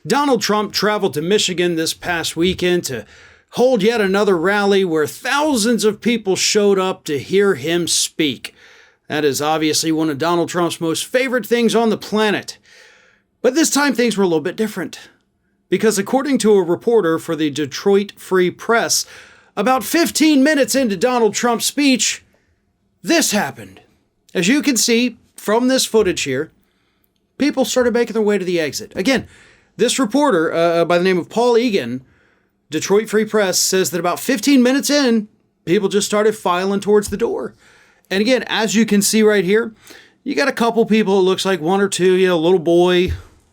Donald Trump traveled to Michigan this past weekend to hold yet another rally where thousands of people showed up to hear him speak. That is obviously one of Donald Trump's most favorite things on the planet. But this time things were a little bit different. Because according to a reporter for the Detroit Free Press, about 15 minutes into Donald Trump's speech, this happened. As you can see from this footage here, people started making their way to the exit. Again, this reporter by the name of Paul Egan, Detroit Free Press, says that about 15 minutes in, people just started filing towards the door. And again, as you can see right here, you got a couple people, it looks like one or two, a little boy,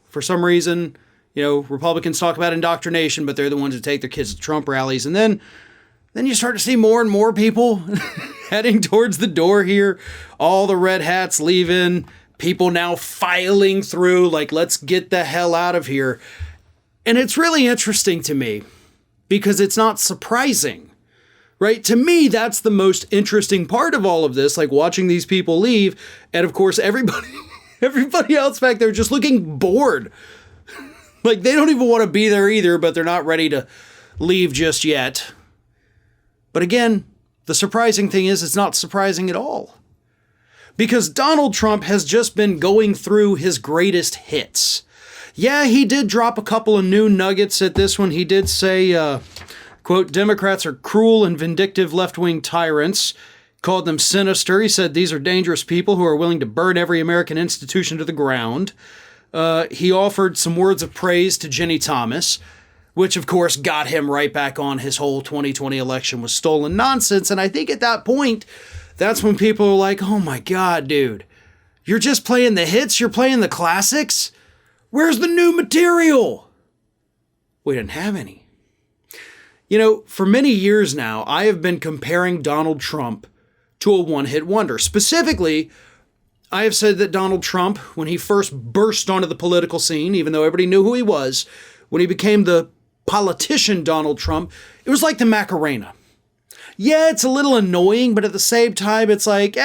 for some reason, Republicans talk about indoctrination, but they're the ones who take their kids to Trump rallies. And then you start to see more and more people heading towards the door here. All the red hats leaving, people now filing through, like, let's get the hell out of here. And it's really interesting to me because it's not surprising, right? To me, that's the most interesting part of all of this, like watching these people leave. And of course, everybody else back there just looking bored. Like they don't even want to be there either, but they're not ready to leave just yet. But again, the surprising thing is it's not surprising at all. Because Donald Trump has just been going through his greatest hits. Yeah, he did drop a couple of new nuggets at this one. He did say, quote, Democrats are cruel and vindictive left-wing tyrants. Called them sinister. He said these are dangerous people who are willing to burn every American institution to the ground. He offered some words of praise to Jenny Thomas, which of course got him right back on his whole 2020 election was stolen nonsense. And I think at that point, that's when people are like, oh my God, dude, you're just playing the hits. You're playing the classics. Where's the new material? We didn't have any. For many years now, I have been comparing Donald Trump to a one-hit wonder. Specifically, I have said that Donald Trump, when he first burst onto the political scene, even though everybody knew who he was, when he became the politician Donald Trump, it was like the Macarena. Yeah, it's a little annoying, but at the same time, it's like,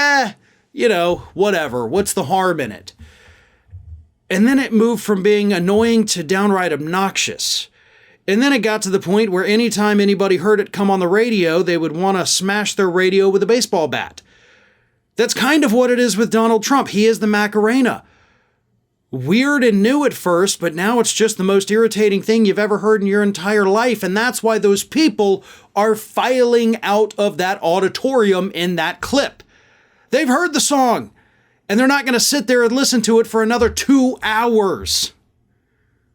whatever. What's the harm in it? And then it moved from being annoying to downright obnoxious. And then it got to the point where anytime anybody heard it come on the radio, they would want to smash their radio with a baseball bat. That's kind of what it is with Donald Trump. He is the Macarena. Weird and new at first, but now it's just the most irritating thing you've ever heard in your entire life. And that's why those people are filing out of that auditorium in that clip. They've heard the song, and they're not going to sit there and listen to it for another 2 hours.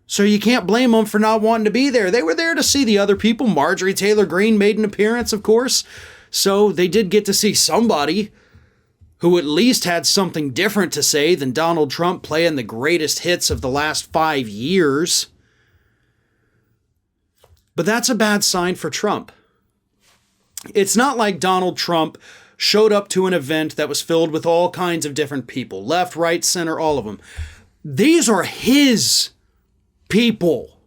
So you can't blame them for not wanting to be there. They were there to see the other people. Marjorie Taylor Greene made an appearance, of course. So they did get to see somebody who at least had something different to say than Donald Trump playing the greatest hits of the last 5 years. But that's a bad sign for Trump. It's not like Donald Trump showed up to an event that was filled with all kinds of different people. Left, right, center, all of them. These are his people.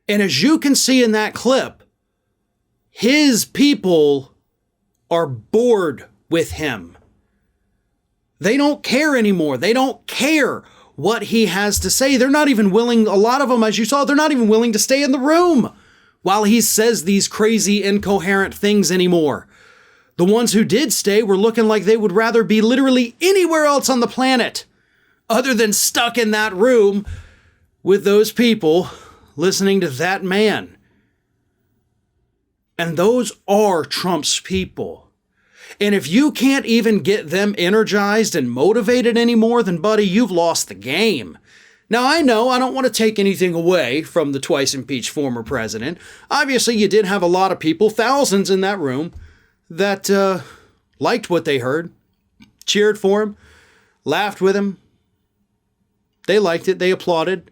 And as you can see in that clip, his people are bored with him. They don't care anymore. They don't care what he has to say. They're not even willing, a lot of them, as you saw, they're not even willing to stay in the room while he says these crazy, incoherent things anymore. The ones who did stay were looking like they would rather be literally anywhere else on the planet other than stuck in that room with those people listening to that man. And those are Trump's people. And if you can't even get them energized and motivated anymore, then buddy, you've lost the game. Now, I know I don't want to take anything away from the twice impeached former president. Obviously, you did have a lot of people, thousands in that room, that liked what they heard, cheered for him, laughed with him. They liked it. They applauded.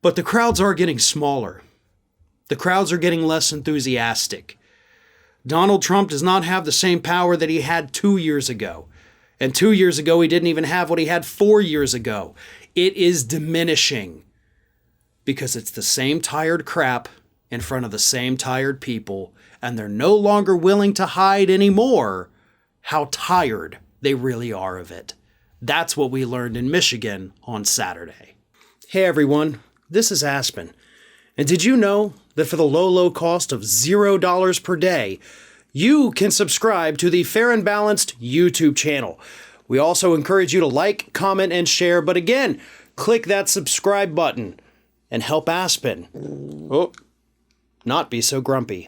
But the crowds are getting smaller. The crowds are getting less enthusiastic. Donald Trump does not have the same power that he had 2 years ago. And 2 years ago, he didn't even have what he had 4 years ago. It is diminishing because it's the same tired crap in front of the same tired people, and they're no longer willing to hide anymore how tired they really are of it. That's what we learned in Michigan on Saturday. Hey everyone, this is Aspen. And did you know that for the low cost of $0 per day, you can subscribe to the Fair and Balanced YouTube channel? We also encourage you to like, comment, and share, but again, click that subscribe button and help Aspen not be so grumpy.